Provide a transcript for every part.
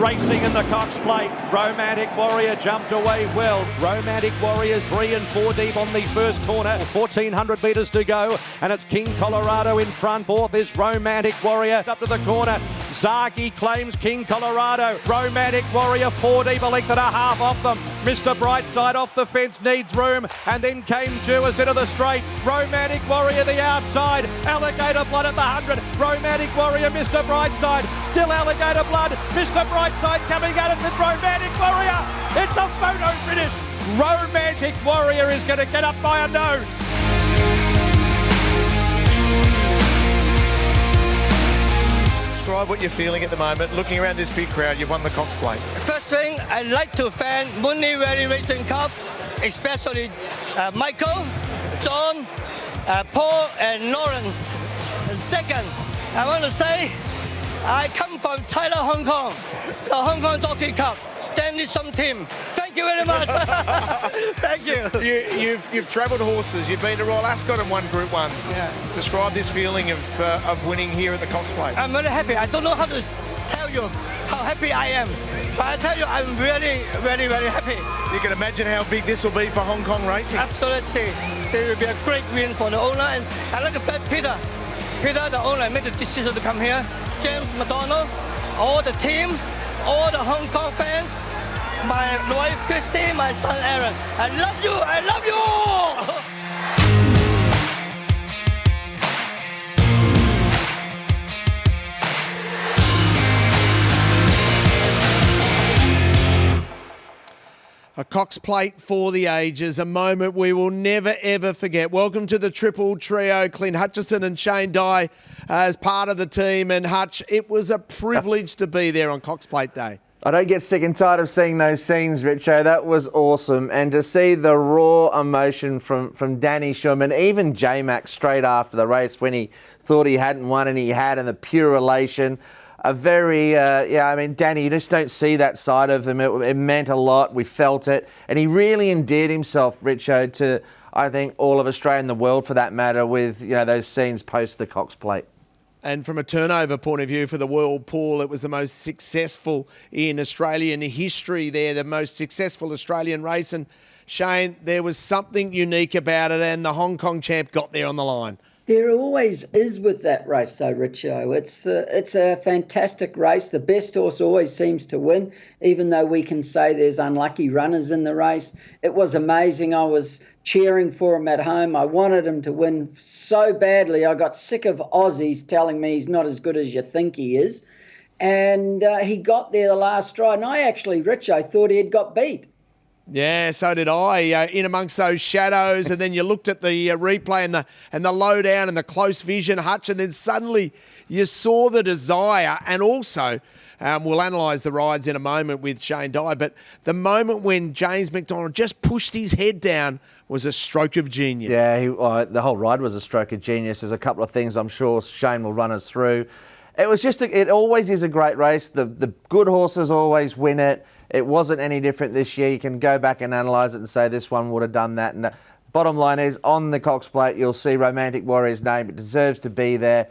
racing in the Cox Plate. Romantic Warrior jumped away well. Romantic Warrior 3 and 4 deep on the first corner. 1,400 metres to go, and it's King Colorado in front. Fourth is Romantic Warrior up to the corner. Zaki claims King Colorado. Romantic Warrior 4 deep, a length and a half off them. Mr. Brightside off the fence, needs room, and then came Jewis into the straight. Romantic Warrior the outside. Alligator Blood at the 100. Romantic Warrior, Mr. Brightside. Still Alligator Blood. Mr. Brightside coming at it with Romantic Warrior. It's a photo finish. Romantic Warrior is going to get up by a nose. Describe what you're feeling at the moment. Looking around this big crowd, you've won the Cox Plate. First thing, I'd like to thank Mooney Valley Racing Cup, especially Michael, John, Paul, and Lawrence. And second, I want to say I come from China, Hong Kong, the Hong Kong Jockey Cup. Danny Sha Tin. Thank you very much. Thank you. You've travelled horses. You've been to Royal Ascot and won Group 1s. Yeah. Describe this feeling of winning here at the Cox Plate. I'm very happy. I don't know how to tell you how happy I am, but I tell you I'm really, very, very happy. You can imagine how big this will be for Hong Kong racing. Absolutely. There will be a great win for the owner, and I like to thank Peter. Peter, the owner, made the decision to come here. James McDonald, all the team, all the Hong Kong fans, my wife Christy, my son Aaron. I love you, I love you! A Cox Plate for the ages, a moment we will never, ever forget. Welcome to the triple trio, Clint Hutchison and Shane Dye as part of the team. And Hutch, it was a privilege to be there on Cox Plate Day. I don't get sick and tired of seeing those scenes, Richo. That was awesome. And to see the raw emotion from Danny Schumann, even J-Max straight after the race when he thought he hadn't won and he had, and the pure elation. A very, I mean, Danny, you just don't see that side of him. It meant a lot. We felt it. And he really endeared himself, Richo, to, I think, all of Australia and the world for that matter with, you know, those scenes post the Cox Plate. And from a turnover point of view for the World Pool, it was the most successful in Australian history there, the most successful Australian race. And Shane, there was something unique about it, and the Hong Kong champ got there on the line. There always is with that race, though, Richo. It's a fantastic race. The best horse always seems to win, even though we can say there's unlucky runners in the race. It was amazing. I was cheering for him at home. I wanted him to win so badly. I got sick of Aussies telling me he's not as good as you think he is. And he got there the last stride. And I actually, Richo, thought he had got beat. Yeah, so did I, in amongst those shadows, and then you looked at the replay and the low down and the close vision, Hutch, and then suddenly you saw the desire, and also we'll analyse the rides in a moment with Shane Dye, but the moment when James McDonald just pushed his head down was a stroke of genius. Yeah, the whole ride was a stroke of genius. There's a couple of things I'm sure Shane will run us through. It was just, it always is a great race. The good horses always win it. It wasn't any different this year. You can go back and analyse it and say this one would have done that. And bottom line is, on the Cox Plate, you'll see Romantic Warrior's name. It deserves to be there.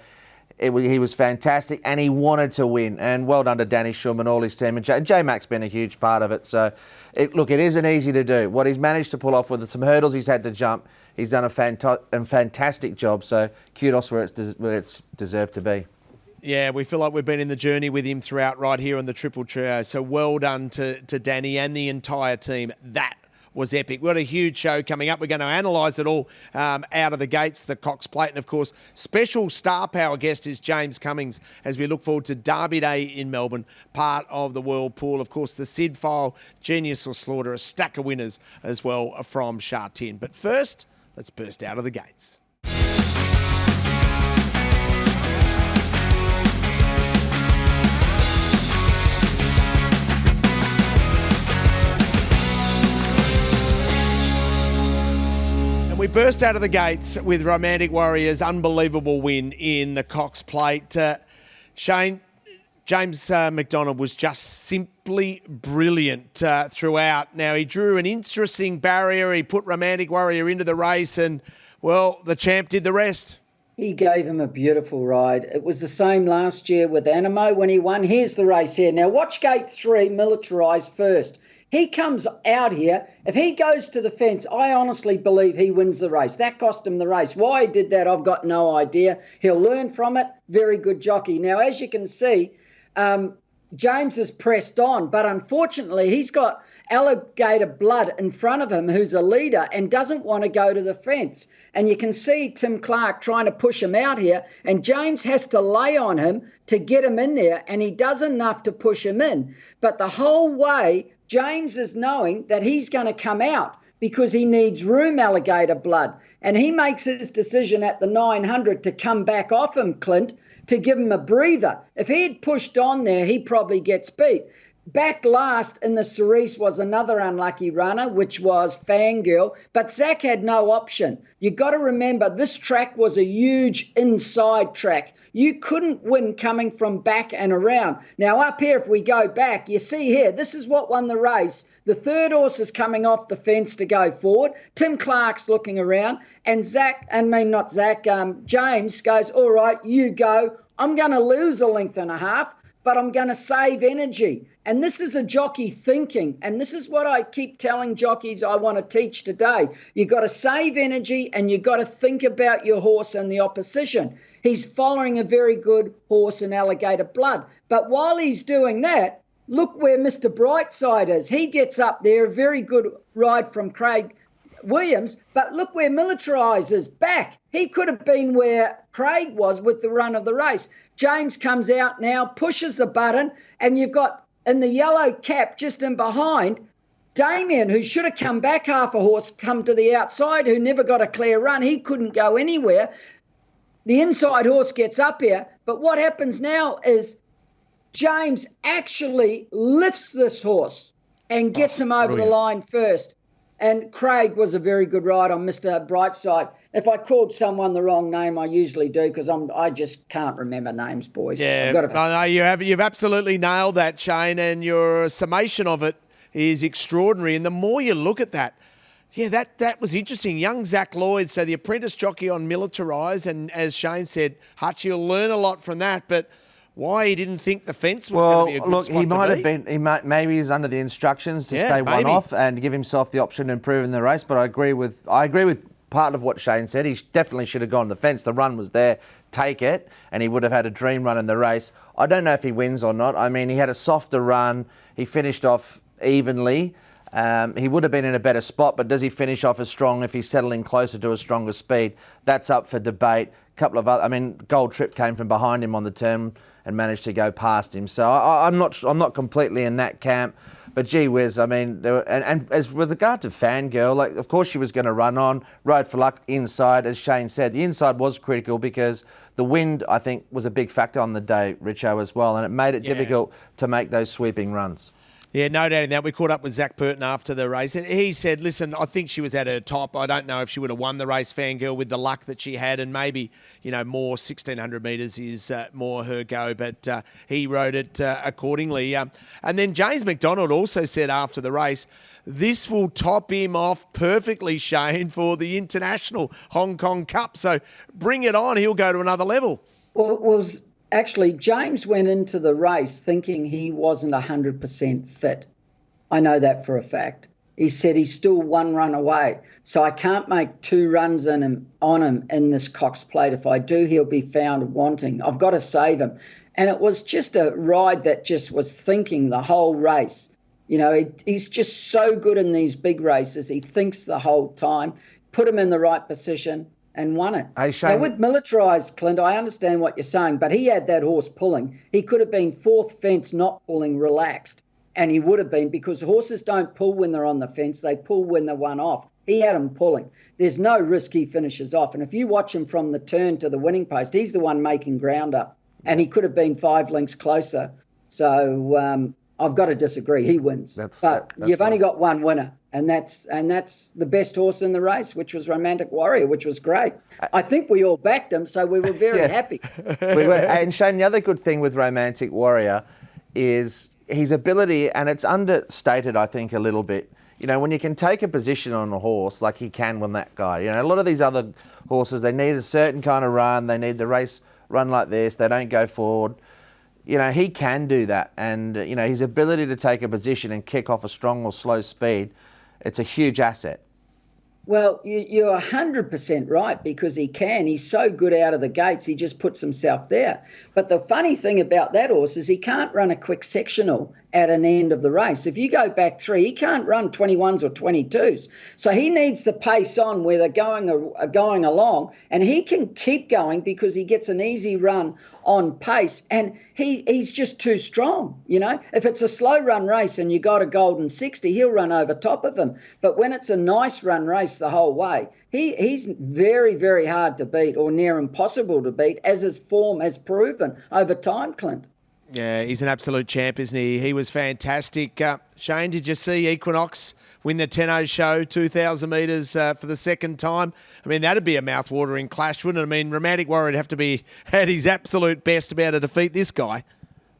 He was fantastic, and he wanted to win. And well done to Danny Schumann, all his team. And J-Mac's been a huge part of it. So, look, it isn't easy to do. What he's managed to pull off with some hurdles he's had to jump, he's done a fantastic job. So, kudos where it's deserved to be. Yeah, we feel like we've been in the journey with him throughout right here on the Triple Trio. So well done to Danny and the entire team. That was epic. We've got a huge show coming up. We're going to analyse it all out of the gates, the Cox Plate. And, of course, special star power guest is James Cummings as we look forward to Derby Day in Melbourne, part of the World Pool. Of course, the Sid File, Genius or Slaughter, a stack of winners as well from Sha Tin. But first, let's burst out of the gates. We burst out of the gates with Romantic Warrior's unbelievable win in the Cox Plate. Shane, James McDonald was just simply brilliant throughout. Now, he drew an interesting barrier. He put Romantic Warrior into the race and, well, the champ did the rest. He gave him a beautiful ride. It was the same last year with Animo when he won. Here's the race here. Now watch gate 3, Militarised first. He comes out here. If he goes to the fence, I honestly believe he wins the race. That cost him the race. Why he did that, I've got no idea. He'll learn from it. Very good jockey. Now, as you can see, James has pressed on, but unfortunately he's got Alligator Blood in front of him, who's a leader and doesn't want to go to the fence. And you can see Tim Clark trying to push him out here, and James has to lay on him to get him in there, and he does enough to push him in. But the whole way, James is knowing that he's going to come out because he needs room, Alligator Blood. And he makes his decision at the 900 to come back off him, Clint, to give him a breather. If he had pushed on there, he probably gets beat. Back last in the Cerise was another unlucky runner, which was Fangirl, but Zach had no option. You got to remember, this track was a huge inside track. You couldn't win coming from back and around. Now up here, if we go back, you see here, this is what won the race. The third horse is coming off the fence to go forward. Tim Clark's looking around, and James goes, all right, you go. I'm going to lose a length and a half, but I'm going to save energy. And this is a jockey thinking, and this is what I keep telling jockeys I want to teach today. You've got to save energy, and you've got to think about your horse and the opposition. He's following a very good horse in Alligator Blood. But while he's doing that, look where Mr. Brightside is. He gets up there, a very good ride from Craig Williams, but look where Militarised is back. He could have been where Craig was with the run of the race. James comes out now, pushes the button, and you've got in the yellow cap just in behind, Damien, who should have come back half a horse, come to the outside, who never got a clear run. He couldn't go anywhere. The inside horse gets up here, but what happens now is James actually lifts this horse and gets him over the line first. And Craig was a very good ride on Mr. Brightside. If I called someone the wrong name, I usually do because I just can't remember names, boys. Yeah, no, you've absolutely nailed that, Shane, and your summation of it is extraordinary. And the more you look at that, yeah, that was interesting. Young Zach Lloyd, so the apprentice jockey on Militarised, and as Shane said, Hutch, you'll learn a lot from that, but why he didn't think the fence was going to be a good spot he might to have been. Maybe he's under the instructions to stay maybe one off and give himself the option of improving the race. But I agree with part of what Shane said. He definitely should have gone the fence. The run was there. Take it, and he would have had a dream run in the race. I don't know if he wins or not. I mean, he had a softer run. He finished off evenly. He would have been in a better spot, but does he finish off as strong if he's settling closer to a stronger speed? That's up for debate. Gold Trip came from behind him on the turn and managed to go past him. So I'm not completely in that camp. But gee whiz, I mean, and as with regard to Fangirl, of course she was going to run on, rode for luck inside, as Shane said. The inside was critical because the wind, I think, was a big factor on the day, Richo, as well, and it made it difficult to make those sweeping runs. Yeah, no doubt in that. We caught up with Zach Purton after the race, and he said, listen, I think she was at her top. I don't know if she would have won the race, Fangirl, with the luck that she had, and maybe, more 1,600 metres is more her go, but he rode it accordingly. And then James McDonald also said after the race, this will top him off perfectly, Shane, for the International Hong Kong Cup. So bring it on. He'll go to another level. Well, it was... Actually, James went into the race thinking he wasn't 100% fit. I know that for a fact. He said he's still one run away. So I can't make 2 runs on him in this Cox Plate. If I do, he'll be found wanting. I've got to save him. And it was just a ride that just was thinking the whole race. He's just so good in these big races. He thinks the whole time. Put him in the right position and won it. Hey, Shane, now with Militarised, Clint, I understand what you're saying, but he had that horse pulling. He could have been 4th fence, not pulling, relaxed, and he would have been, because horses don't pull when they're on the fence. They pull when they're one off. He had him pulling. There's no risk he finishes off. And if you watch him from the turn to the winning post, he's the one making ground up, and he could have been 5 lengths closer. So I've got to disagree. He wins. That's you've only got one winner. And that's the best horse in the race, which was Romantic Warrior, which was great. I think we all backed him, so we were very happy. We were. And Shane, the other good thing with Romantic Warrior is his ability, and it's understated, I think, a little bit. you know, when you can take a position on a horse like he can when that guy, you know, a lot of these other horses, they need a certain kind of run. They need the race run like this. They don't go forward. You know, he can do that. And, you know, his ability to take a position and kick off a strong or slow speed, it's a huge asset. Well, you're 100% right, because he can. He's so good out of the gates, he just puts himself there. But the funny thing about that horse is he can't run a quick sectional at an end of the race. If you go back 3, he can't run 21s or 22s. So he needs the pace on where they're going along, and he can keep going because he gets an easy run on pace, and he's just too strong, you know. If it's a slow run race and you got a golden 60, he'll run over top of him. But when it's a nice run race the whole way, he's very, very hard to beat, or near impossible to beat, as his form has proven over time, Clint. Yeah, he's an absolute champ, isn't he? He was fantastic. Shane, did you see Equinox win the Tenno Show 2,000 metres for the second time? I mean, that'd be a mouth-watering clash, wouldn't it? I mean, Romantic Warrior would have to be at his absolute best to be able to defeat this guy.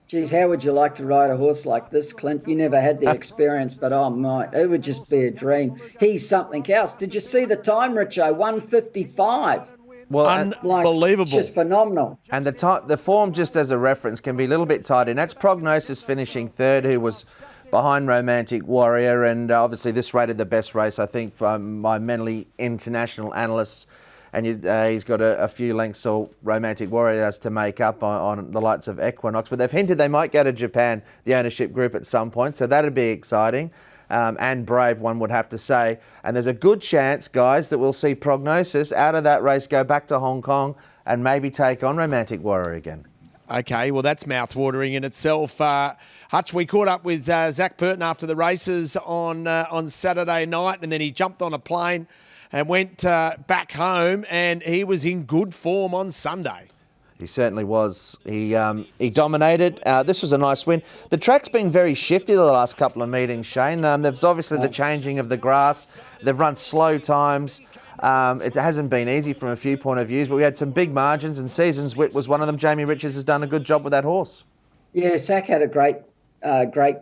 Geez, how would you like to ride a horse like this, Clint? You never had the experience, but oh, mate, it would just be a dream. He's something else. Did you see the time, Richo? 1:55. Well, unbelievable. It's just phenomenal. And the form, just as a reference, can be a little bit tight. And that's Prognosis finishing third, who was behind Romantic Warrior. And obviously this rated the best race, I think, from my mentally international analysts. And he's got a few lengths, so Romantic Warrior has to make up on the likes of Equinox. But they've hinted they might go to Japan, the ownership group, at some point. So that'd be exciting. And brave, one would have to say. And there's a good chance, guys, that we'll see Prognosis out of that race go back to Hong Kong and maybe take on Romantic Warrior again. Okay, well, that's mouth-watering in itself. Hutch, we caught up with Zach Burton after the races on Saturday night, and then he jumped on a plane and went back home, and he was in good form on Sunday. He certainly was. He dominated. This was a nice win. The track's been very shifty the last couple of meetings, Shane. There's obviously the changing of the grass. They've run slow times. It hasn't been easy from a few point of views, but we had some big margins, and Seasons Wit was one of them. Jamie Richards has done a good job with that horse. Yeah, Zach had a great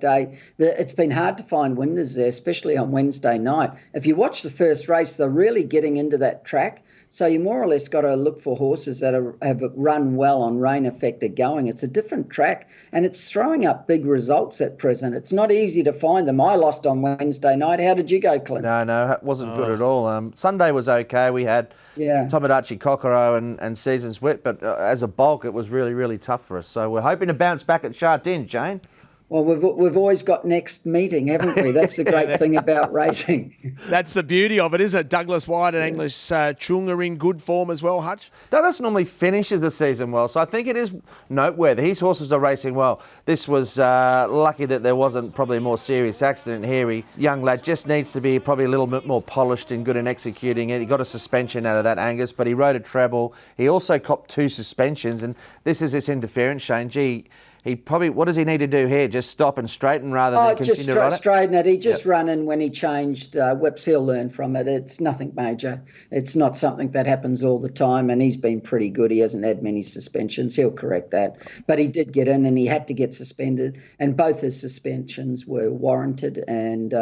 day. It's been hard to find winners there, especially on Wednesday night. If you watch the first race, they're really getting into that track. So you more or less got to look for horses that have run well on rain-affected going. It's a different track, and it's throwing up big results at present. It's not easy to find them. I lost on Wednesday night. How did you go, Clint? No, it wasn't good at all. Sunday was okay. We had Tomodachi Kokoro and Seasons Wit, but as a bulk, it was really, really tough for us. So we're hoping to bounce back at Sha Tin, Jane. Well, we've always got next meeting, haven't we? That's the great thing about racing. That's the beauty of it, isn't it? Douglas White and English Chung are in good form as well, Hutch. Douglas normally finishes the season well, so I think it is noteworthy. His horses are racing well. This was lucky that there wasn't probably a more serious accident here. Young lad just needs to be probably a little bit more polished and good in executing it. He got a suspension out of that, Angus, but he rode a treble. He also copped 2 suspensions, and this is his interference, Shane. Gee, he probably, what does he need to do here? Just stop and straighten rather than continue to run it? Straighten it. He just run in when he changed whips. He'll learn from it. It's nothing major. It's not something that happens all the time, and he's been pretty good. He hasn't had many suspensions. He'll correct that. But he did get in, and he had to get suspended, and both his suspensions were warranted, and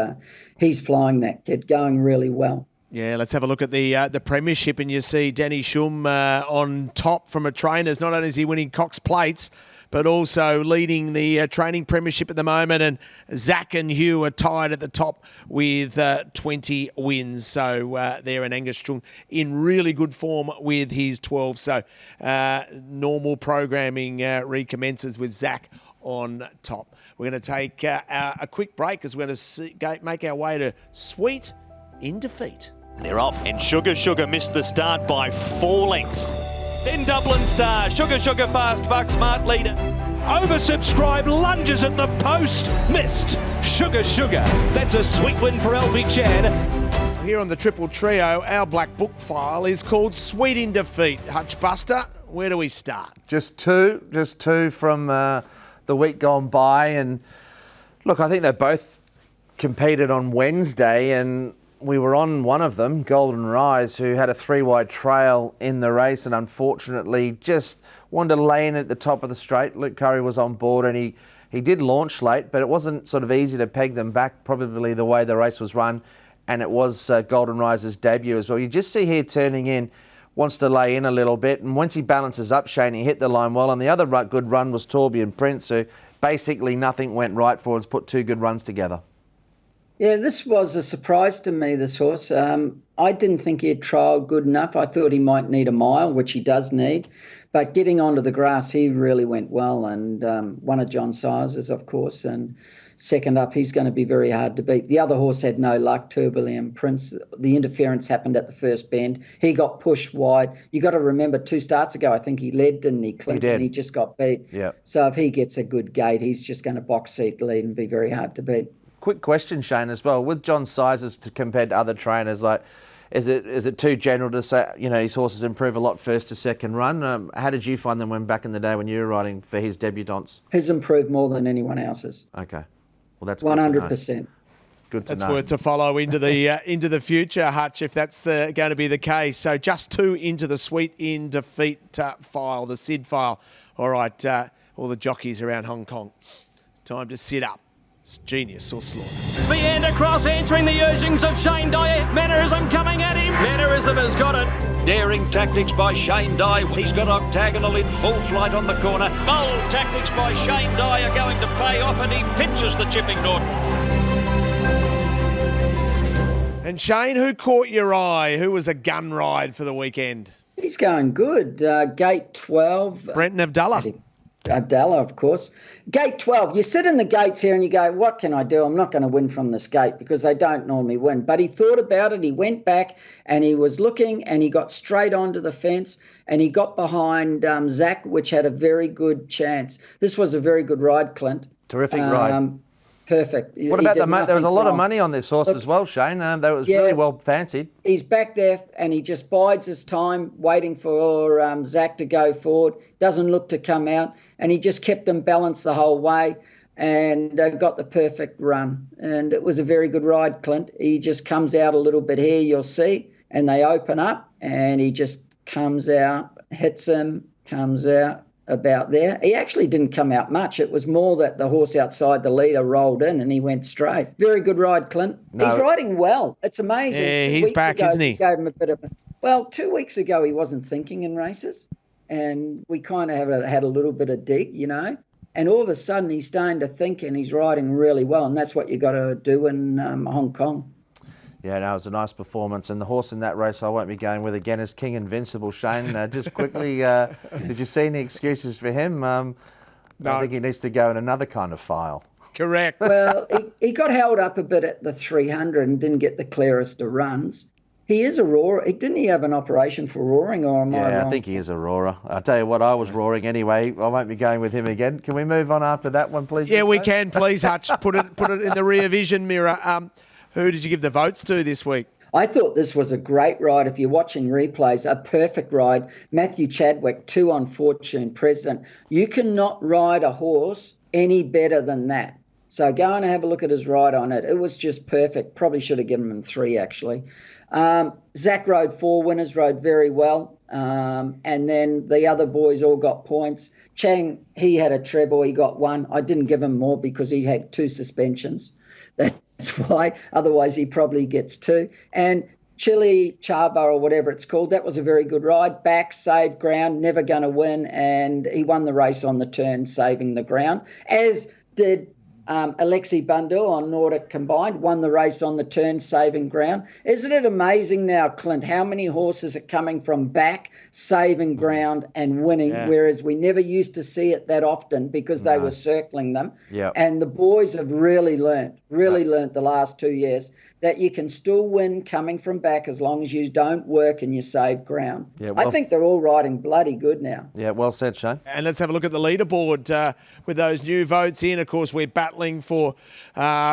he's flying that kid, going really well. Yeah, let's have a look at the premiership, and you see Danny Schum on top from a trainers. Not only is he winning Cox Plates, but also leading the training premiership at the moment. And Zach and Hugh are tied at the top with 20 wins. So there, and Angus Chung in really good form with his 12. So normal programming recommences with Zach on top. We're going to take a quick break as we're going to make our way to Sweet in defeat. They're off, and Sugar missed the start by 4 lengths. Then Dublin Star, Sugar Fast Buck, smart leader. Oversubscribed, lunges at the post, missed. Sugar, that's a sweet win for Alfie Chan. Here on the Triple Trio, our black book file is called Sweet in Defeat. Hutch Buster, where do we start? Just two from the week gone by, and look, I think they both competed on Wednesday, and we were on one of them, Golden Rise, who had a 3-wide trail in the race and unfortunately just wanted to lay in at the top of the straight. Luke Curry was on board and He did launch late, but it wasn't sort of easy to peg them back, probably the way the race was run, and it was Golden Rise's debut as well. You just see here turning in, wants to lay in a little bit, and once he balances up, Shane, he hit the line well, and the other good run was Torby and Prince, who basically nothing went right for us, put 2 good runs together. Yeah, this was a surprise to me, this horse. I didn't think he had trialled good enough. I thought he might need a mile, which he does need. But getting onto the grass, he really went well. And one of John Sizer's, of course. And second up, he's going to be very hard to beat. The other horse had no luck, Turbulent Prince. The interference happened at the first bend. He got pushed wide. You got to remember 2 starts ago, I think he led, didn't he, Clint? He did. And he just got beat. Yeah. So if he gets a good gate, he's just going to box seat lead and be very hard to beat. Quick question, Shane, as well. With John Sizer's compared to other trainers, like, is it too general to say, his horses improve a lot first to second run? How did you find them back in the day when you were riding for his debutants? His improved more than anyone else's. Okay. Well, that's 100%. Good to know. That's worth to follow into the future, Hutch, if that's going to be the case. So just 2 into the sweet in defeat file, the SID file. All right, all the jockeys around Hong Kong. Time to sit up. It's Genius or Slaughter. The end across, answering the urgings of Shane Dye. Mannerism coming at him. Mannerism has got it. Daring tactics by Shane Dye. He's got octagonal in full flight on the corner. Bold tactics by Shane Dye are going to pay off, and he pinches the Chipping Norton. And Shane, who caught your eye? Who was a gun ride for the weekend? He's going good. Gate 12. Brenton Abdallah. Abdallah, of course. Gate 12. You sit in the gates here and you go, what can I do? I'm not going to win from this gate because they don't normally win. But he thought about it. He went back and he was looking and he got straight onto the fence and he got behind Zach, which had a very good chance. This was a very good ride, Clint. Terrific ride. Perfect. What about the money? There was a lot of money on this horse as well, Shane. That was really well fancied. He's back there and he just bides his time, waiting for Zach to go forward. Doesn't look to come out, and he just kept him balanced the whole way and got the perfect run. And it was a very good ride, Clint. He just comes out a little bit here, you'll see, and they open up, and he just comes out, hits him, comes out. About there. He actually didn't come out much. It was more that the horse outside the leader rolled in and he went straight. Very good ride, Clint. No. He's riding well. It's amazing. Yeah, he's back, isn't he? Gave him a bit of. Well, 2 weeks ago he wasn't thinking in races, and we kind of had a little bit of dig, And all of a sudden he's starting to think and he's riding really well, and that's what you got to do in Hong Kong. Yeah, no, it was a nice performance. And the horse in that race I won't be going with again is King Invincible. Shane, just quickly, did you see any excuses for him? No. I think he needs to go in another kind of file. Correct. Well, he got held up a bit at the 300 and didn't get the clearest of runs. He is a roarer. Didn't he have an operation for roaring, or am I wrong? Yeah, I think he is a roarer. I'll tell you what, I was roaring anyway. I won't be going with him again. Can we move on after that one, please? Yeah, we can, please, Hutch. Put it in the rear vision mirror. Who did you give the votes to this week? I thought this was a great ride. If you're watching replays, a perfect ride. Matthew Chadwick, 2 on Fortune President. You cannot ride a horse any better than that. So go and have a look at his ride on it. It was just perfect. Probably should have given him 3, actually. Zach rode 4 winners, rode very well. And then the other boys all got points. Chang, he had a treble. He got 1. I didn't give him more because he had 2 suspensions. That's why. Otherwise, he probably gets 2. And Chili Chaba or whatever it's called, that was a very good ride. Back, saved ground, never going to win. And he won the race on the turn, saving the ground, as did Alexi Bundu on Nordic Combined, won the race on the turn, saving ground. Isn't it amazing now, Clint, how many horses are coming from back, saving ground and winning, whereas we never used to see it that often because they were circling them. Yep. And the boys have really learnt the last 2 years that you can still win coming from back as long as you don't work and you save ground. Yeah, I think they're all riding bloody good now. Yeah, well said, Shane. And let's have a look at the leaderboard with those new votes in. Of course, we're battling for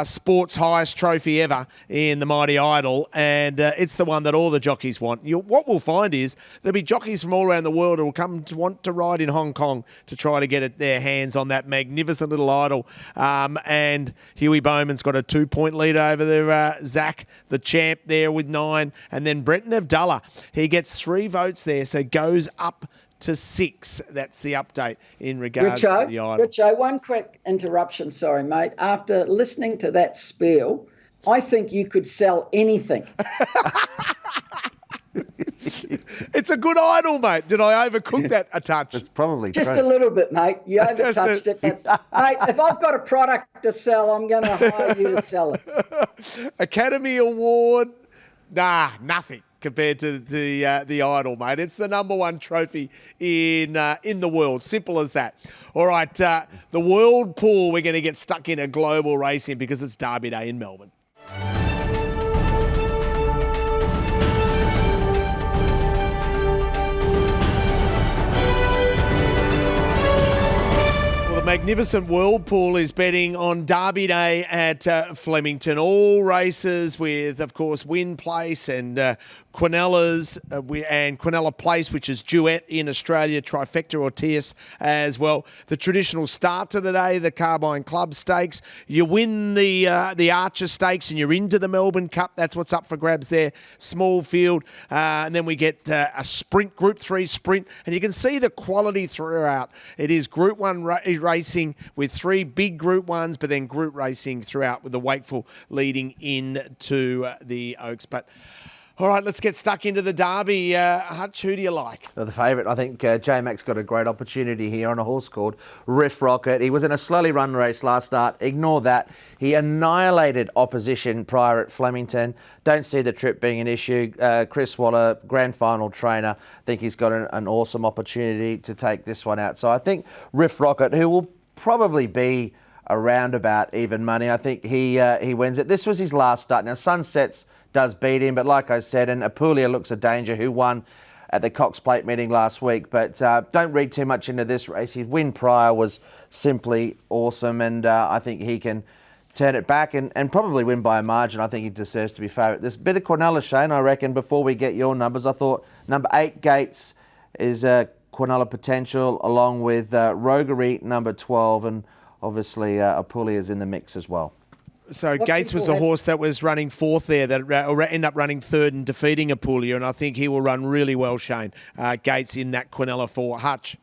sport's highest trophy ever in the Mighty Idol, and it's the one that all the jockeys want. What we'll find is there'll be jockeys from all around the world who will come to want to ride in Hong Kong to try to get their hands on that magnificent little idol. And Huey Bowman's got a 2-point lead over there. Zach, the champ, there with 9. And then Brenton Abdallah, he gets 3 votes there, so goes up 6. That's the update in regards to the Idol. Richo, one quick interruption, sorry, mate. After listening to that spiel, I think you could sell anything. It's a good Idol, mate. Did I overcook that a touch? It's probably Just true. a little bit, mate. You overtouched it. But, mate, if I've got a product to sell, I'm going to hire you to sell it. Academy Award, nothing compared to the Idol, mate. It's the number one trophy in the world. Simple as that. All right, the World Pool, we're going to get stuck in a global racing because it's Derby Day in Melbourne. Magnificent World Pool is betting on Derby Day at Flemington. All races with, of course, Win Place and Quinellas and Quinella Place, which is duet in Australia, Trifecta or Tierce as well. The traditional start to the day, the Carbine Club Stakes. You win the Archer Stakes and you're into the Melbourne Cup. That's what's up for grabs there. Small field. And then we get a sprint, Group 3 sprint. And you can see the quality throughout. It is Group 1 racing with 3 big Group 1s, but then group racing throughout with the Wakeful leading into the Oaks. But all right, let's get stuck into the Derby. Hutch, who do you like? The favourite, I think J-Max got a great opportunity here on a horse called Riff Rocket. He was in a slowly run race last start. Ignore that. He annihilated opposition prior at Flemington. Don't see the trip being an issue. Chris Waller, grand final trainer. I think he's got an awesome opportunity to take this one out. So I think Riff Rocket, who will probably be around about even money, I think he wins it. This was his last start. Now, Sunsets does beat him, but like I said, and Apulia looks a danger, who won at the Cox Plate meeting last week. But don't read too much into this race. His win prior was simply awesome, and I think he can turn it back and probably win by a margin. I think he deserves to be favourite. There's a bit of Quinella, Shane, I reckon, before we get your numbers. I thought number 8, Gates, is Quinella potential, along with Roguery, number 12, and obviously Apulia is in the mix as well. So Gates was the horse that was running 4th there, that ended up running 3rd and defeating Apulia, and I think he will run really well, Shane. Gates in that Quinella 4. Hutch.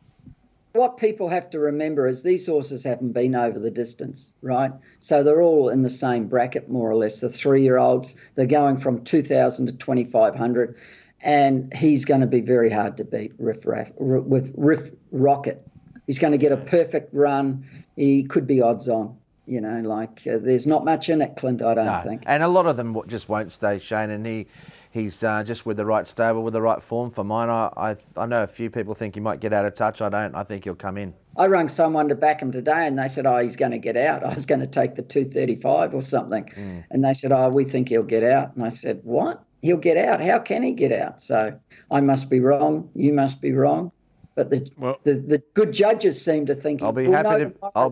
What people have to remember is these horses haven't been over the distance, right? So they're all in the same bracket, more or less. The 3-year-olds, they're going from 2,000 to 2,500, and he's going to be very hard to beat with Riff Rocket. He's going to get a perfect run. He could be odds on. You know, there's not much in it, Clint, I don't think. And a lot of them just won't stay, Shane, and he's just with the right stable, with the right form for mine. I know a few people think he might get out of touch. I don't. I think he'll come in. I rang someone to back him today, and they said, he's going to get out. I was going to take the 235 or something. And they said, we think he'll get out. And I said, what? He'll get out? How can he get out? So I must be wrong. You must be wrong. But the good judges seem to think I'll be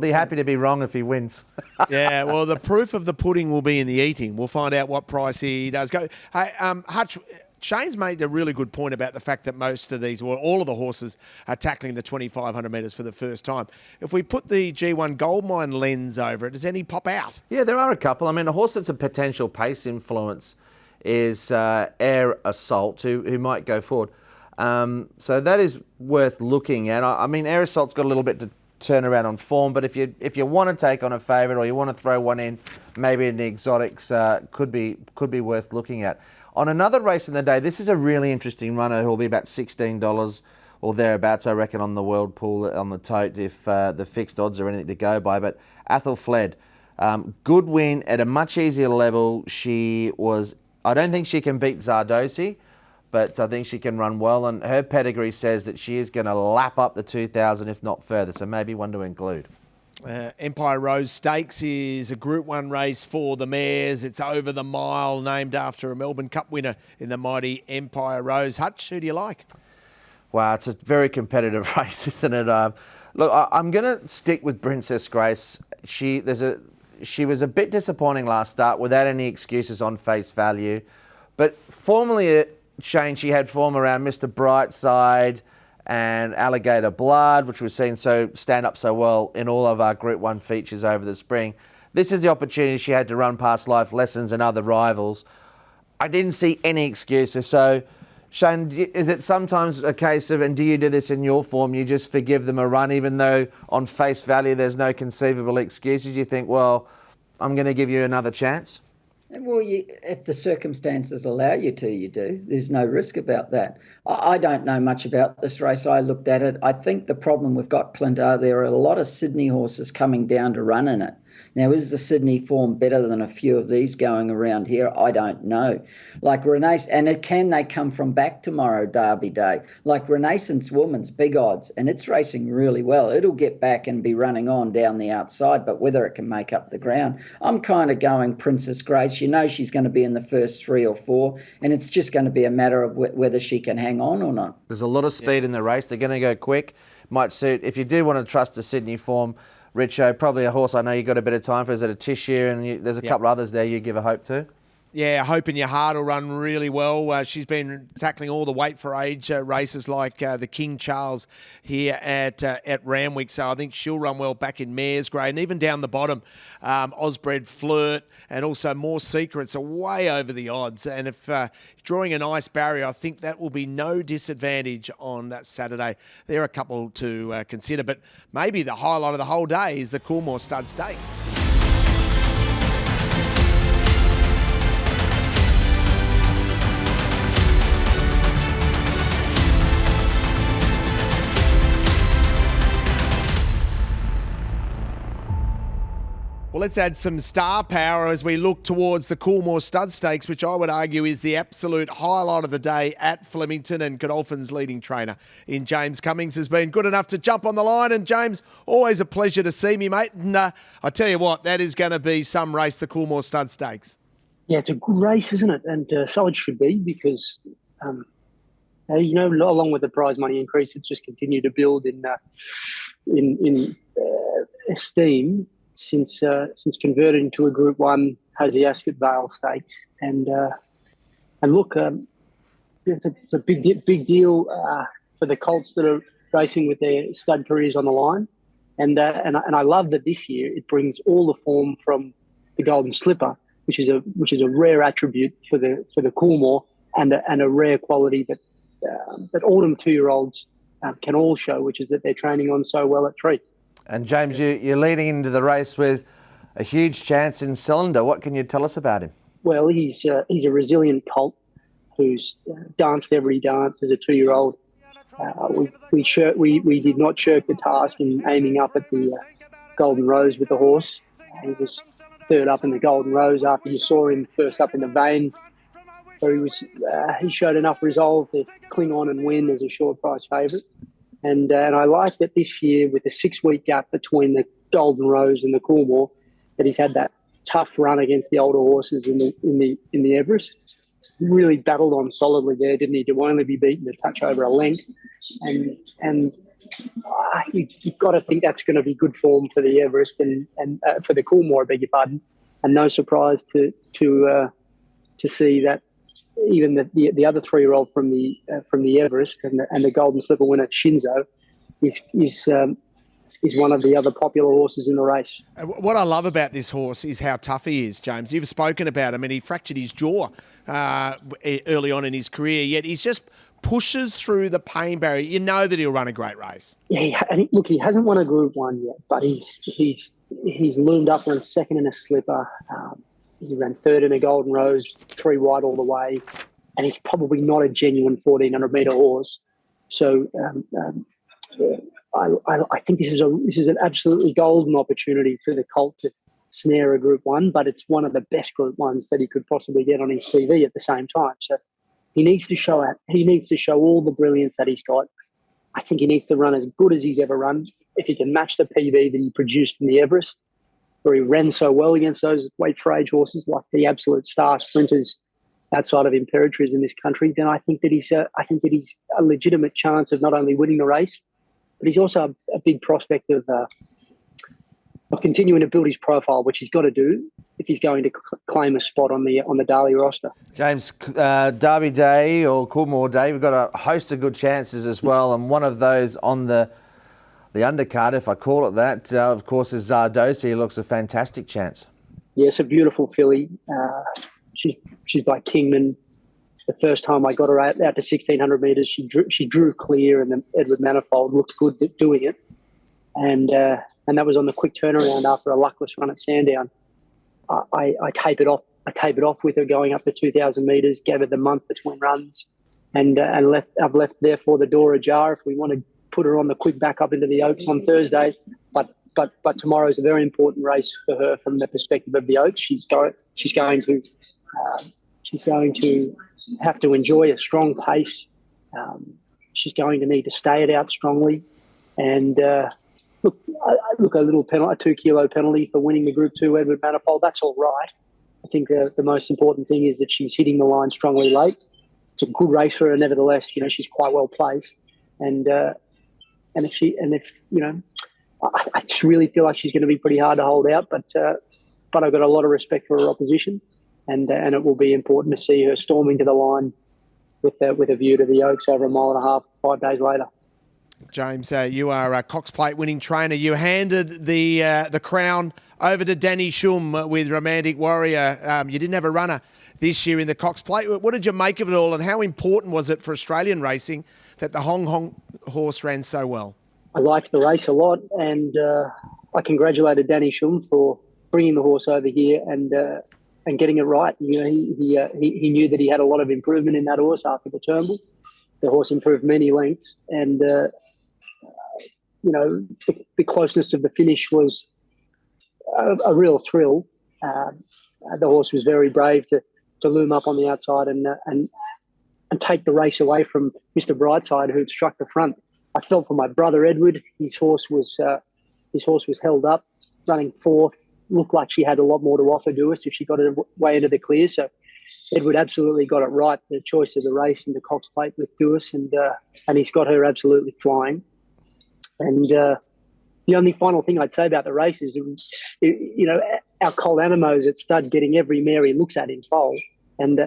happy to be wrong if he wins. Yeah, well, the proof of the pudding will be in the eating. We'll find out what price he does go. Hey, Hutch, Shane's made a really good point about the fact that most of these, or all of the horses, are tackling the 2,500 metres for the first time. If we put the G1 Goldmine lens over it, does any pop out? Yeah, there are a couple. I mean, a horse that's a potential pace influence is Air Assault, who might go forward. So that is worth looking at. I mean, Air Assault's got a little bit to turn around on form, but if you want to take on a favourite or you want to throw one in, maybe in the exotics could be worth looking at. On another race in the day, this is a really interesting runner who will be about $16 or thereabouts, I reckon, on the World Pool on the tote if the fixed odds are anything to go by. But Athel Fled, good win at a much easier level. I don't think she can beat Zardozi, but I think she can run well, and her pedigree says that she is going to lap up the 2,000, if not further, so maybe one to include. Empire Rose Stakes is a Group 1 race for the mares. It's over the mile, named after a Melbourne Cup winner in the mighty Empire Rose. Hutch, who do you like? Wow, it's a very competitive race, isn't it? Look, I'm going to stick with Princess Grace. She was a bit disappointing last start without any excuses on face value, but formerly, Shane, she had form around Mr. Brightside and Alligator Blood, which we've seen stand up so well in all of our Group 1 features over the spring. This is the opportunity she had to run past Life Lessons and other rivals. I didn't see any excuses, so Shane, is it sometimes a case of, and do you do this in your form, you just forgive them a run even though on face value there's no conceivable excuses? You think, well, I'm going to give you another chance? Well, if the circumstances allow you to, you do. There's no risk about that. I don't know much about this race. I looked at it. I think the problem we've got, Clint, there are a lot of Sydney horses coming down to run in it. Now, is the Sydney form better than a few of these going around here? I don't know. Like Renaissance, and can they come from back tomorrow, Derby Day? Like Renaissance Woman's big odds, and it's racing really well. It'll get back and be running on down the outside, but whether it can make up the ground, I'm kind of going Princess Grace. You know she's going to be in the first 3 or 4, and it's just going to be a matter of whether she can hang on or not. There's a lot of speed in the race. They're going to go quick. Might suit, if you do want to trust the Sydney form, Richo, probably a horse I know you got a bit of time for. Is it a Tissue? And there's a couple others there you give a hope to? Yeah, Hope in Your Heart will run really well. She's been tackling all the weight for age races like the King Charles here at Randwick. So I think she'll run well back in Mare's Grade. And even down the bottom, Osbred Flirt and also More Secrets are way over the odds. And if drawing a nice barrier, I think that will be no disadvantage on Saturday. There are a couple to consider. But maybe the highlight of the whole day is the Coolmore Stud Stakes. Well, let's add some star power as we look towards the Coolmore Stud Stakes, which I would argue is the absolute highlight of the day at Flemington, and Godolphin's leading trainer in James Cummings has been good enough to jump on the line. And James, always a pleasure to see me, mate. And I tell you what, that is going to be some race, the Coolmore Stud Stakes. Yeah, it's a good race, isn't it? And so it should be because, along with the prize money increase, it's just continued to build in esteem since converting to a Group 1 Hutchi Ascot Vale Stakes. And look, it's a big deal for the colts that are racing with their stud careers on the line. And I love that this year it brings all the form from the Golden Slipper, which is a rare attribute for the Coolmore and a rare quality that autumn 2-year-olds can all show, which is that they're training on so well at 3. And James, you're leading into the race with a huge chance in Cylinder. What can you tell us about him? Well, he's a resilient colt who's danced every dance as a 2-year-old. We did not shirk the task in aiming up at the Golden Rose with the horse. He was third up in the Golden Rose after you saw him first up in the Vane. So he showed enough resolve to cling on and win as a short price favourite. And I like that this year, with the 6-week gap between the Golden Rose and the Coolmore, that he's had that tough run against the older horses in the Everest. Really battled on solidly there, didn't he? To only be beaten a touch over a length, and you've got to think that's going to be good form for the Everest and for the Coolmore, I beg your pardon. And no surprise to see that even the other 3-year-old from the Everest and the Golden Slipper winner Shinzo is one of the other popular horses in the race. What I love about this horse is how tough he is, James. You've spoken about him, and he fractured his jaw early on in his career, yet he's just pushes through the pain barrier. You know that he'll run a great race. Yeah, look, he hasn't won a Group 1 yet, but he's loomed up on second in a slipper. He ran third in a Golden Rose, 3 wide all the way, and he's probably not a genuine 1,400-metre horse. So I think this is an absolutely golden opportunity for the colt to snare a Group 1, but it's one of the best Group 1s that he could possibly get on his CV at the same time. So he needs to show all the brilliance that he's got. I think he needs to run as good as he's ever run. If he can match the PB that he produced in the Everest, where he ran so well against those weight for age horses like the absolute star sprinters outside of Imperatriz in this country, then I think that he's a legitimate chance of not only winning the race, but he's also a big prospect of continuing to build his profile, which he's got to do if he's going to claim a spot on the Darley roster. James, Derby Day or Coolmore Day, we've got a host of good chances as well, and one of those on the undercard, if I call it that, of course, is Zardosi. He looks a fantastic chance. Yes, a beautiful filly. She's by Kingman. the first time I got her out to 1,600 metres, she drew clear, and then Edward Manifold looked good doing it. And that was on the quick turnaround after a luckless run at Sandown. I tapered off with her going up to 2,000 metres, gave her the month between runs, and I've left therefore the door ajar if we want to put her on the quick back up into the Oaks on Thursday. But tomorrow's a very important race for her from the perspective of the Oaks. She's going to have to enjoy a strong pace. She's going to need to stay it out strongly, and look, a little penalty, a 2 kilo penalty for winning the Group 2 Edward Manifold. That's all right. I think the most important thing is that she's hitting the line strongly late. It's a good race for her, nevertheless. She's quite well placed, and if I just really feel like she's going to be pretty hard to hold out. But I've got a lot of respect for her opposition, and it will be important to see her storming to the line with a view to the Oaks over 1.5 miles, 5 days later. James, you are a Cox Plate winning trainer. You handed the crown over to Danny Shum with Romantic Warrior. You didn't have a runner this year in the Cox Plate. What did you make of it all, and how important was it for Australian racing that the Hong Kong horse ran so well? I liked the race a lot, and I congratulated Danny Shum for bringing the horse over here and getting it right. He knew that he had a lot of improvement in that horse after the Turnbull. The horse improved many lengths, and the closeness of the finish was a real thrill. The horse was very brave to loom up on the outside and take the race away from Mr. Brightside, who had struck the front. I felt for my brother Edward. His horse was held up, running fourth. Looked like she had a lot more to offer to us if she got it way into the clear. So Edward absolutely got it right, the choice of the race in the Cox Plate with Dewis, and he's got her absolutely flying. And the only final thing I'd say about the race is, our Colt Animos at stud getting every mare he looks at in foal. And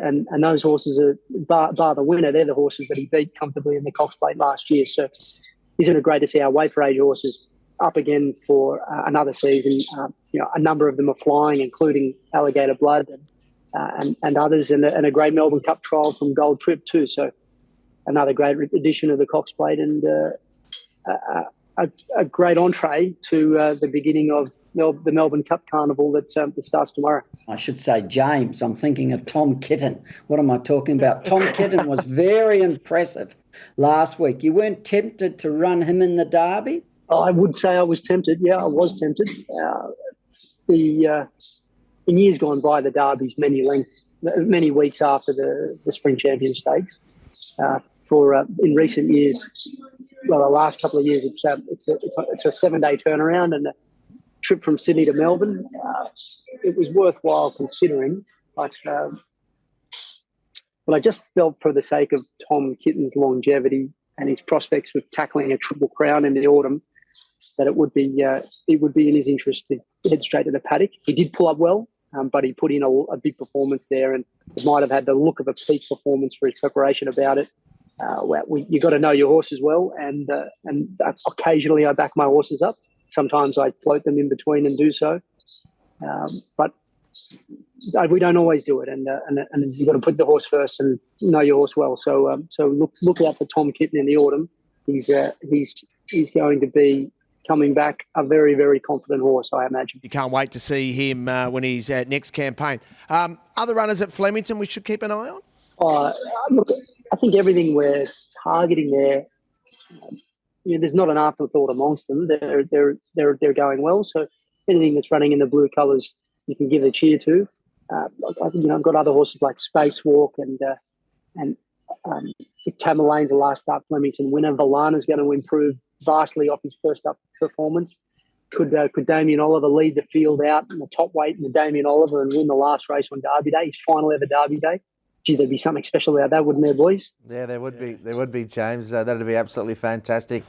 those horses are, bar the winner, they're the horses that he beat comfortably in the Cox Plate last year. So isn't it great to see our weight for age horses up again for another season? A number of them are flying, including Alligator Blood and others, and a great Melbourne Cup trial from Gold Trip too. So another great addition of the Cox Plate, and a great entree to the beginning of the Melbourne Cup Carnival that starts tomorrow. I should say, James, I'm thinking of Tom Kitten. What am I talking about? Tom Kitten was very impressive last week. You weren't tempted to run him in the Derby? I would say I was tempted. Yeah, I was tempted. In years gone by, the Derby's many weeks after the Spring Champion Stakes. In recent years, the last couple of years, it's a 7-day turnaround and a trip from Sydney to Melbourne. It was worthwhile considering, but I just felt for the sake of Tom Kitten's longevity and his prospects of tackling a Triple Crown in the autumn, that it would be in his interest to head straight to the paddock. He did pull up well, but he put in a big performance there, and it might have had the look of a peak performance for his preparation about it. You've got to know your horses well, and occasionally I back my horses up. Sometimes I float them in between and do so, but we don't always do it. And you've got to put the horse first and know your horse well. So look out for Tom Kitten in the autumn. He's going to be coming back a very, very confident horse, I imagine. You can't wait to see him when he's next campaign. Other runners at Flemington we should keep an eye on? Look, I think everything we're targeting there, there's not an afterthought amongst them. They're going well. So anything that's running in the blue colours, you can give a cheer to. I've got other horses like Spacewalk and Tamalane's the last start Flemington winner. Valana's going to improve vastly off his first up performance. Could Damien Oliver lead the field out in the top weight in the Damien Oliver and win the last race on Derby Day, his final ever Derby Day? Gee, there'd be something special about that, wouldn't there, boys? Yeah, there would be. There would be, James. That'd be absolutely fantastic.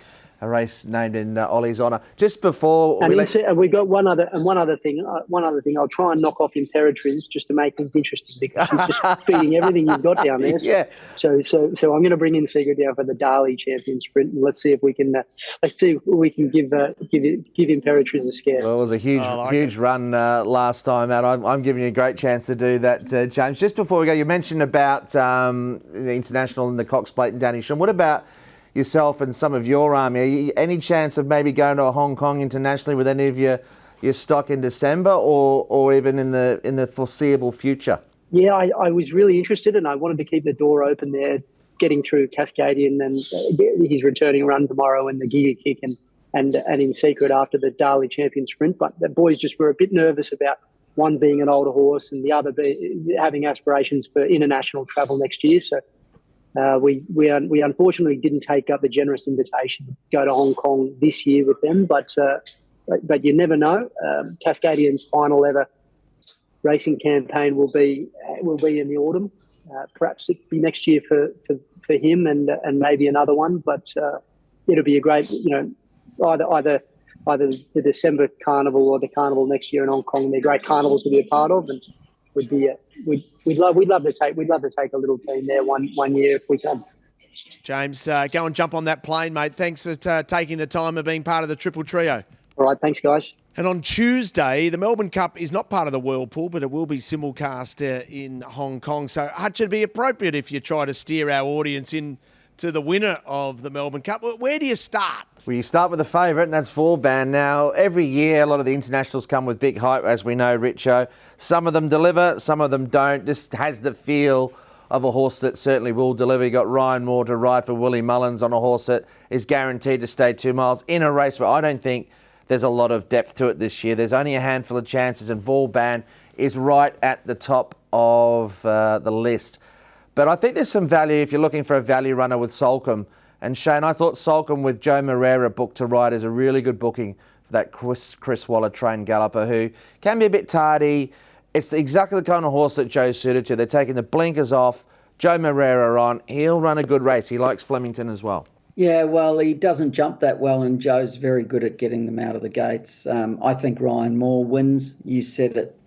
a race named in Ollie's honour. Just before we got one other thing. I'll try and knock off Imperatriz just to make things interesting because she's just feeding everything you've got down there. Yeah. So I'm going to bring in Secret down for the Darley Champion Sprint, and let's see if we can give Imperatriz a scare. Well, it was a huge run last time out. I'm giving you a great chance to do that, James. Just before we go, you mentioned about the International and the Cox Plate and Danny Shum. What about yourself and some of your army? Any chance of maybe going to a Hong Kong internationally with any of your stock in December or even in the foreseeable future? Yeah, I was really interested and I wanted to keep the door open there, getting through Cascadian and his returning run tomorrow and the Giga Kick and in Secret after the Darley Champion Sprint. But the boys just were a bit nervous about one being an older horse and the other having aspirations for international travel next year. So we unfortunately didn't take up the generous invitation to go to Hong Kong this year with them. But you never know. Cascadian's final ever racing campaign will be in the autumn. Perhaps it'll be next year for him and maybe another one. But it'll be a great, either the December carnival or the carnival next year in Hong Kong. They're great carnivals to be a part of, and we'd love to take a little team there one year if we can. James, go and jump on that plane, mate. Thanks for taking the time and being part of the Triple Trio. All right, thanks, guys. And on Tuesday, the Melbourne Cup is not part of the Whirlpool, but it will be simulcast in Hong Kong. So, Hutch, it'd be appropriate if you try to steer our audience in to the winner of the Melbourne Cup. Where do you start? Well, you start with the favourite, and that's Vauban. Now, every year, a lot of the internationals come with big hype, as we know, Richo. Some of them deliver, some of them don't. Just has the feel of a horse that certainly will deliver. You got Ryan Moore to ride for Willie Mullins on a horse that is guaranteed to stay 2 miles in a race, but I don't think there's a lot of depth to it this year. There's only a handful of chances, and Vauban is right at the top of the list. But I think there's some value if you're looking for a value runner with Solcombe. And Shane, I thought Solcombe with Joe Moreira booked to ride is a really good booking for that Chris Waller trained galloper who can be a bit tardy. It's exactly the kind of horse that Joe's suited to. They're taking the blinkers off, Joe Moreira on. He'll run a good race. He likes Flemington as well. Yeah, well, he doesn't jump that well, and Joe's very good at getting them out of the gates. I think Ryan Moore wins. You said it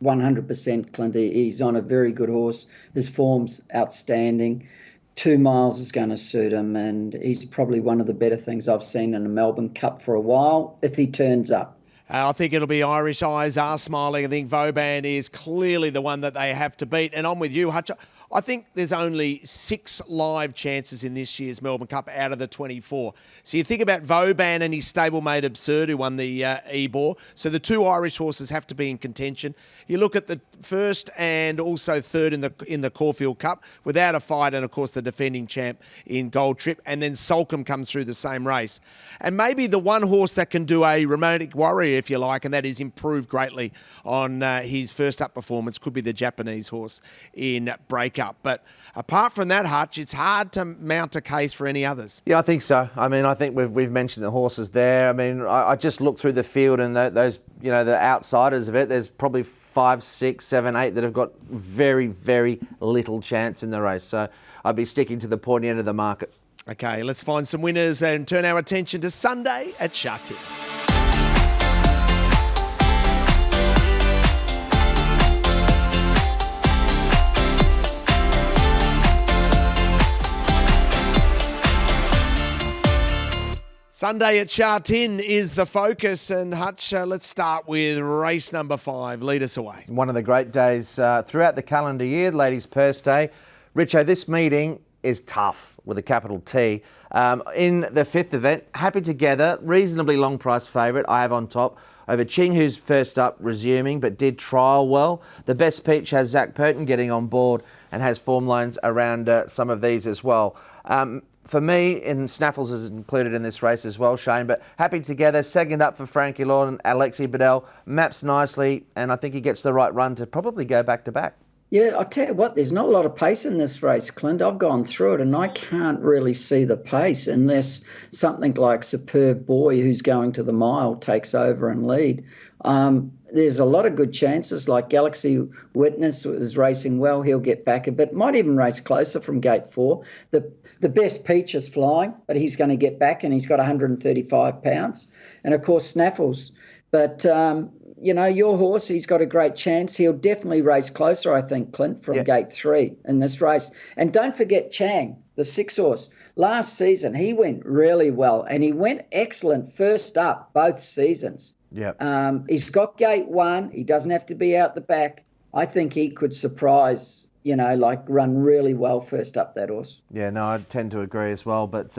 100%, Clint. He's on a very good horse. His form's outstanding. 2 miles is going to suit him, and he's probably one of the better things I've seen in the Melbourne Cup for a while, if he turns up. I think it'll be Irish Eyes Are Smiling. I think Vauban is clearly the one that they have to beat. And I'm with you, Hutch. I think there's only 6 live chances in this year's Melbourne Cup out of the 24. So you think about Vauban and his stablemate Absurd, who won the Ebor. So the 2 Irish horses have to be in contention. You look at the first and also third in the Caulfield Cup without a fight, and of course the defending champ in Gold Trip, and then Solcombe comes through the same race. And maybe the one horse that can do a romantic warrior, if you like, and that is improved greatly on his first up performance, could be the Japanese horse in Breakup. But apart from that, Hutch, it's hard to mount a case for any others. Yeah, I think so. I mean, I think we've mentioned the horses there. I mean, I just looked through the field and those, the outsiders of it. There's probably 5, 6, 7, 8 that have got very, very little chance in the race. So I'd be sticking to the pointy end of the market. Okay, let's find some winners and turn our attention to Sunday at Sha Tin. Sunday at Sha Tin is the focus, and Hutch, let's start with race number 5. Lead us away. One of the great days throughout the calendar year, Ladies' Purse Day. Richo, this meeting is tough with a capital T. In the 5th event, Happy Together, reasonably long price favourite, I have on top over Ching, who's first up, resuming, but did trial well. The Best Peach has Zach Purton getting on board and has form lines around some of these as well. For me, Snaffles is included in this race as well, Shane, but Happy Together, second up for Frankie Lord and Alexi Bedell, maps nicely, and I think he gets the right run to probably go back-to-back. Yeah, I'll tell you what, there's not a lot of pace in this race, Clint. I've gone through it and I can't really see the pace unless something like Superb Boy, who's going to the mile, takes over and lead. there's a lot of good chances, like Galaxy Witness is racing well. He'll get back a bit. Might even race closer from gate 4. The best Peach is flying, but he's going to get back, and he's got 135 pounds. And, of course, Snaffles. But, your horse, he's got a great chance. He'll definitely race closer, I think, Clint, from gate 3 in this race. And don't forget Chang, the 6 horse. Last season, he went really well, and he went excellent first up both seasons. Yeah. He's got gate 1. He doesn't have to be out the back. I think he could surprise, run really well first up, that horse. Yeah, no, I tend to agree as well. But,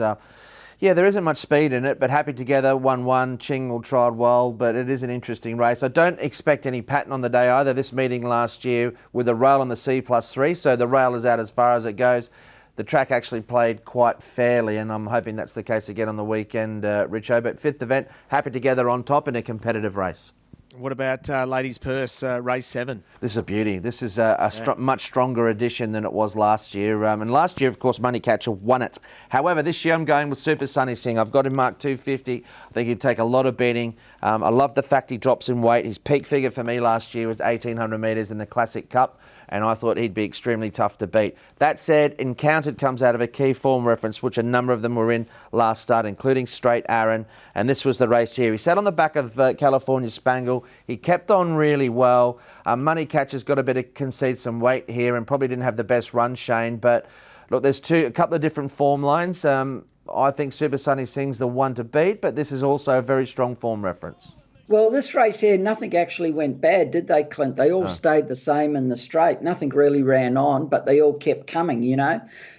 there isn't much speed in it, but Happy Together, 1-1. Chingle tried well, but it is an interesting race. I don't expect any pattern on the day either. This meeting last year with the rail on the C+3, so the rail is out as far as it goes. The track actually played quite fairly, and I'm hoping that's the case again on the weekend, Richo. But 5th event, Happy Together on top in a competitive race. What about Ladies' Purse, race 7? This is a beauty. This is a much stronger edition than it was last year. And last year, of course, Moneycatcher won it. However, this year I'm going with Super Sunny Singh. I've got him marked 250. I think he'd take a lot of beating. I love the fact he drops in weight. His peak figure for me last year was 1,800 metres in the Classic Cup, and I thought he'd be extremely tough to beat. That said, Encountered comes out of a key form reference, which a number of them were in last start, including Straight Aaron, and this was the race here. He sat on the back of California Spangle. He kept on really well. Moneycatcher's got a bit of concede some weight here and probably didn't have the best run, Shane, but look, there's a couple of different form lines. I think Super Sunny Singh's the one to beat, but this is also a very strong form reference. Well, this race here, nothing actually went bad, did they, Clint? They all stayed the same in the straight. Nothing really ran on, but they all kept coming,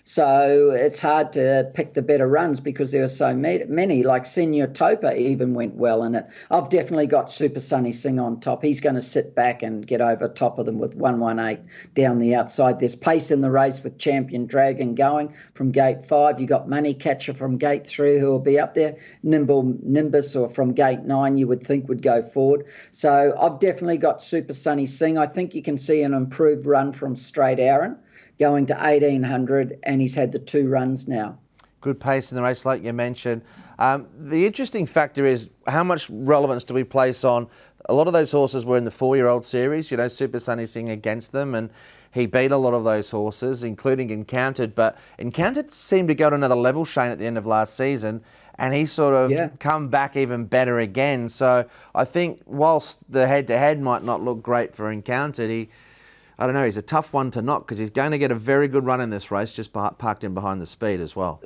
So it's hard to pick the better runs because there were so many. Like Senior Topa even went well in it. I've definitely got Super Sunny Singh on top. He's going to sit back and get over top of them with 118 down the outside. There's pace in the race with Champion Dragon going from gate 5. You got Moneycatcher from gate 3 who will be up there. Nimble Nimbus or from gate 9 you would think would go forward. So I've definitely got Super Sunny Singh. I think you can see an improved run from Straight Aaron, going to 1,800, and he's had the 2 runs now. Good pace in the race, like you mentioned. The interesting factor is how much relevance do we place on, a lot of those horses were in the 4-year-old series, Super Sunny Singh against them, and he beat a lot of those horses, including Encountered, but Encountered seemed to go to another level, Shane, at the end of last season, and he sort of come back even better again. So I think whilst the head-to-head might not look great for Encountered, he's a tough one to knock because he's going to get a very good run in this race, just parked in behind the speed as well.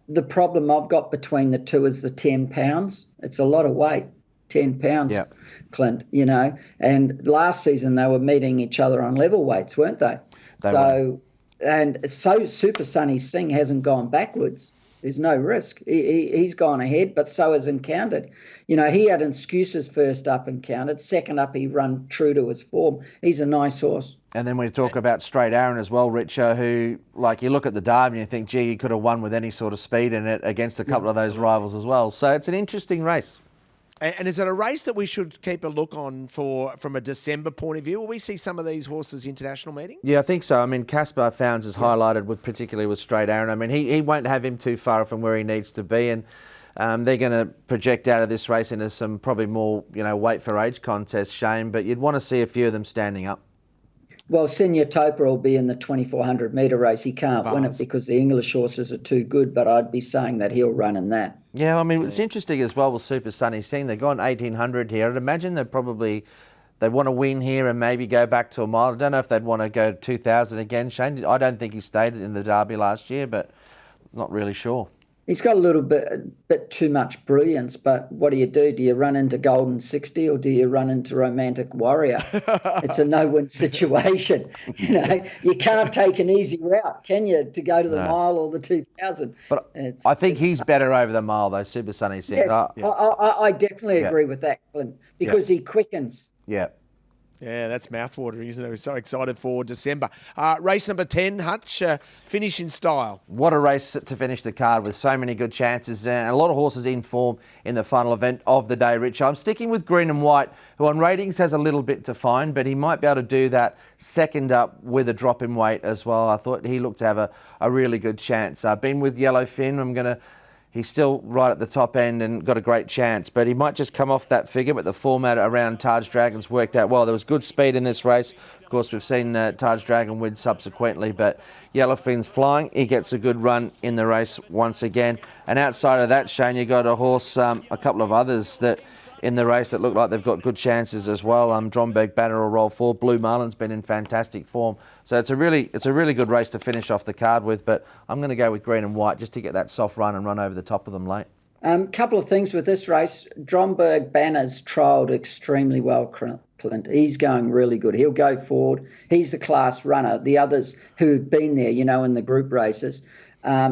The problem I've got between the two is the 10 pounds. It's a lot of weight, 10 pounds, Clint, And last season they were meeting each other on level weights, weren't they? And Super Sunny Singh hasn't gone backwards. There's no risk. He's gone ahead, but so has Encountered. He had excuses first up, Encountered. Second up, he run true to his form. He's a nice horse. And then we talk about Straight Aaron as well, Richo, who, you look at the Derby and you think, gee, he could have won with any sort of speed in it against a couple of those rivals as well. So it's an interesting race. And is it a race that we should keep a look on from a December point of view? Will we see some of these horses international meeting? Yeah, I think so. I mean, Caspar Founds is highlighted particularly with Straight Aaron. I mean, he won't have him too far from where he needs to be, and they're going to project out of this race into some probably more, weight for age contests, Shane, but you'd want to see a few of them standing up. Well, Senior Topa will be in the 2,400 metre race. He can't win it because the English horses are too good, but I'd be saying that he'll run in that. Yeah, I mean, it's interesting as well with Super Sunny Singh. They've gone 1,800 here. I'd imagine they want to win here and maybe go back to a mile. I don't know if they'd want to go 2,000 again, Shane. I don't think he stayed in the Derby last year, but not really sure. He's got a little bit too much brilliance, but what do? Do you run into Golden 60 or do you run into Romantic Warrior? It's a no-win situation. You can't take an easy route, can you, to go to the mile or the 2,000? But I think he's better over the mile, though, Super Sunny Singh. Yes, I definitely agree with that, Clint, because he quickens. Yeah. Yeah, that's mouthwatering, isn't it? We're so excited for December. Race number 10, Hutch, finish in style. What a race to finish the card with so many good chances and a lot of horses in form in the final event of the day, Rich. I'm sticking with Green and White, who on ratings has a little bit to find, but he might be able to do that second up with a drop in weight as well. I thought he looked to have a really good chance. Been with Yellowfin. he's still right at the top end and got a great chance. But he might just come off that figure, but the format around Taj Dragon's worked out well. There was good speed in this race. Of course, we've seen Taj Dragon win subsequently, but Yellowfin's flying. He gets a good run in the race once again. And outside of that, Shane, you got a horse, a couple of others that in the race that look like they've got good chances as well. Dromberg Banner will roll forward. Blue Marlin's been in fantastic form. So it's a really good race to finish off the card with, but I'm going to go with green and white just to get that soft run and run over the top of them late. Couple of things with this race. Dromberg Banner's trialled extremely well, Clint. He's going really good. He'll go forward. He's the class runner. The others who've been there, in the group races,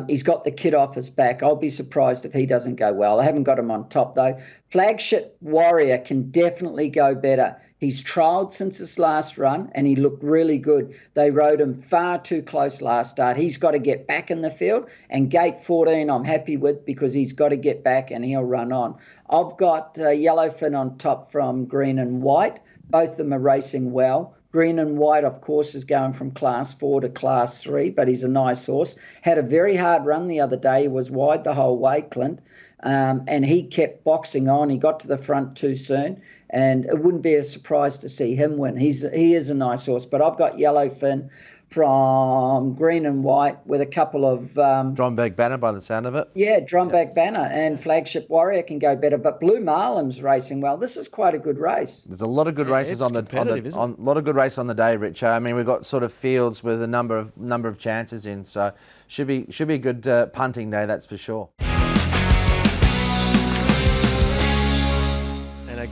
he's got the kid off his back. I'll be surprised if he doesn't go well. I haven't got him on top, though. Flagship Warrior can definitely go better. He's trialled since his last run, and he looked really good. They rode him far too close last start. He's got to get back in the field, and gate 14 I'm happy with because he's got to get back and he'll run on. I've got Yellowfin on top from green and white. Both of them are racing well. Green and white, of course, is going from class 4 to class 3, but he's a nice horse. Had a very hard run the other day. He was wide the whole way, Clint, and he kept boxing on. He got to the front too soon, and it wouldn't be a surprise to see him win. He is a nice horse, but I've got Yellowfin from green and white with a couple of... Dromberg Banner by the sound of it. Yeah, Dromberg Banner and Flagship Warrior can go better, but Blue Marlin's racing well. This is quite a good race. There's a lot of good races on the lot of good race on the day, Rich. I mean, we've got sort of fields with a number of chances in, so should be a good punting day, that's for sure.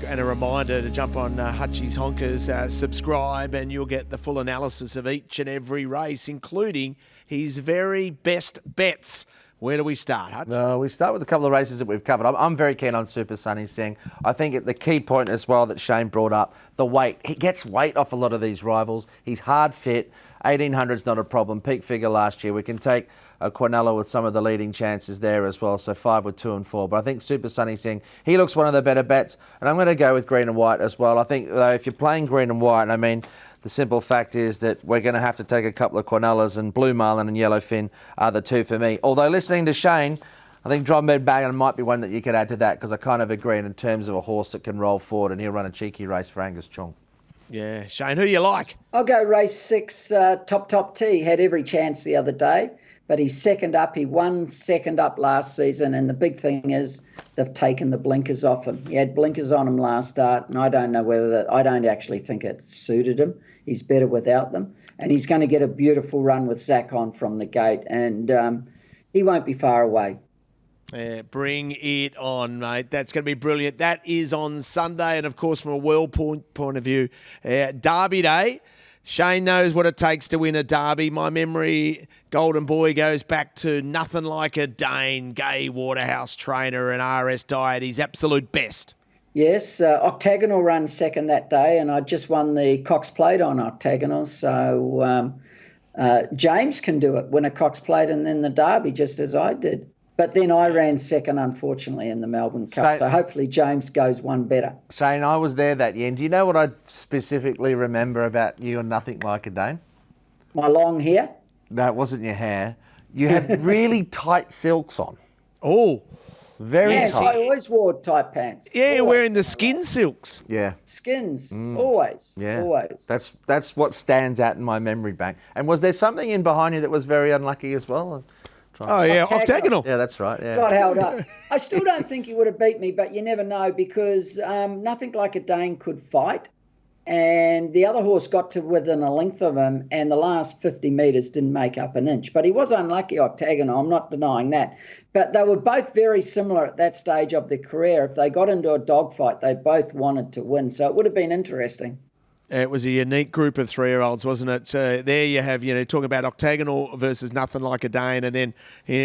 And a reminder to jump on Hutchi's Honkers, subscribe, and you'll get the full analysis of each and every race, including his very best bets. Where do we start, Hutch? We start with a couple of races that we've covered. I'm very keen on Super Sunny Singh. I think the key point as well that Shane brought up, the weight. He gets weight off a lot of these rivals. He's hard fit. 1800's not a problem. Peak figure last year. We can take a Quinella with some of the leading chances there as well. So 5 with 2 and 4. But I think Super Sunny Singh, he looks one of the better bets. And I'm going to go with green and white as well. I think if you're playing green and white, I mean, the simple fact is that we're going to have to take a couple of Quinellas, and Blue Marlin and Yellowfin are the two for me. Although listening to Shane, I think Dromberg Banner might be one that you could add to that, because I kind of agree in terms of a horse that can roll forward, and he'll run a cheeky race for Angus Chung. Yeah, Shane, who you like? I'll go race 6, Top T. Had every chance the other day, but he's second up. He won second up last season, and the big thing is they've taken the blinkers off him. He had blinkers on him last start, and I don't know whether I don't actually think it suited him. He's better without them, and he's going to get a beautiful run with Zach on from the gate, and he won't be far away. Bring it on, mate. That's going to be brilliant. That is on Sunday. And, of course, from a world point of view, Derby Day. Shane knows what it takes to win a Derby. My memory, Golden Boy, goes back to Nothing Like a Dane, Gay Waterhouse trainer and RS Dye at his absolute best. Yes, Octagonal ran second that day, and I just won the Cox Plate on Octagonal. So James can do it, win a Cox Plate and then the Derby, just as I did. But then I ran second, unfortunately, in the Melbourne Cup. Shane, so hopefully James goes one better. Shane, I was there that year. And do you know what I specifically remember about you and Nothing Like a Dane? My long hair? No, it wasn't your hair. You had really tight silks on. Oh. Very yes, tight. I always wore tight pants. Yeah, always. wearing the skin silks. Yeah. Skins, always, yeah. always. That's what stands out in my memory bank. And was there something in behind you that was very unlucky as well? Oh, yeah, Octagonal. Yeah, that's right. Yeah. Got held up. I still don't think he would have beat me, but you never know, because Nothing Like a Dane could fight. And the other horse got to within a length of him, and the last 50 metres didn't make up an inch. But he was unlucky, Octagonal. I'm not denying that. But they were both very similar at that stage of their career. If they got into a dogfight, they both wanted to win. So it would have been interesting. It was a unique group of 3-year-olds, wasn't it? So there you have, talking about Octagonal versus Nothing Like a Dane. And then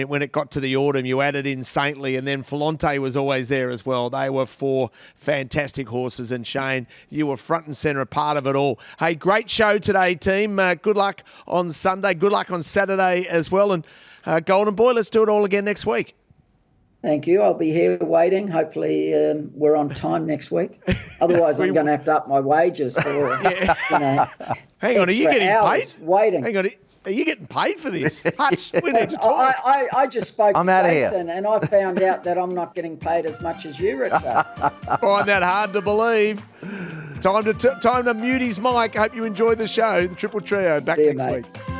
when it got to the autumn, you added in Saintly, and then Flonte was always there as well. They were 4 fantastic horses. And Shane, you were front and centre, a part of it all. Hey, great show today, team. Good luck on Sunday. Good luck on Saturday as well. And Golden Boy, let's do it all again next week. Thank you. I'll be here waiting. Hopefully we're on time next week. Otherwise, I'm going to have to up my wages for, Hang on, are you getting paid? Waiting. Hang on, are you getting paid for this? Hutch, we need to talk. I just spoke I'm to outta here. Jason and I found out that I'm not getting paid as much as you, Richard. Find that hard to believe. Time to mute his mic. Hope you enjoyed the show. The Triple Trio back See you, next mate. week.